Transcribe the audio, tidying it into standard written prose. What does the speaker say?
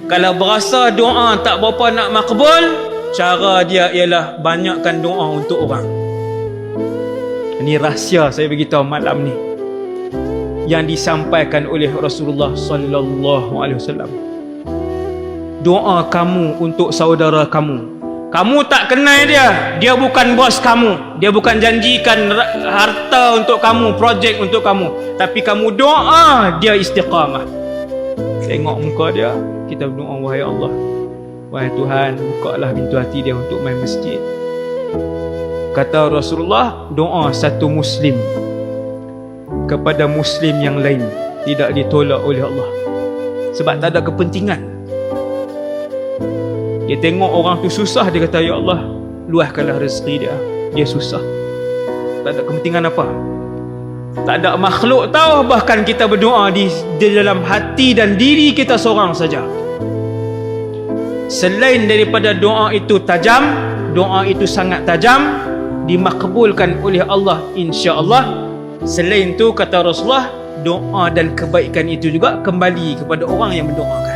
Kalau berasa doa tak berapa nak makbul, cara dia ialah banyakkan doa untuk orang. Ini rahsia saya beritahu malam ni yang disampaikan oleh Rasulullah sallallahu alaihi wasallam. Doa kamu untuk saudara kamu. Kamu tak kenal dia, dia bukan bos kamu, dia bukan janjikan harta untuk kamu, projek untuk kamu, tapi kamu doa dia istiqamah. Tengok muka dia, kita berdoa, wahai Allah, wahai Tuhan, bukalah pintu hati dia untuk main masjid. Kata Rasulullah, doa satu muslim kepada muslim yang lain tidak ditolak oleh Allah, sebab tak ada kepentingan. Dia tengok orang tu susah, dia kata, ya Allah, luahkanlah rezeki dia, dia susah. Tak ada kepentingan apa. Tak ada makhluk tahu, bahkan kita berdoa di dalam hati dan diri kita seorang saja. Selain daripada doa itu tajam, doa itu sangat tajam, dimakbulkan oleh Allah insya-Allah. Selain itu, kata Rasulullah, doa dan kebaikan itu juga kembali kepada orang yang mendoakan.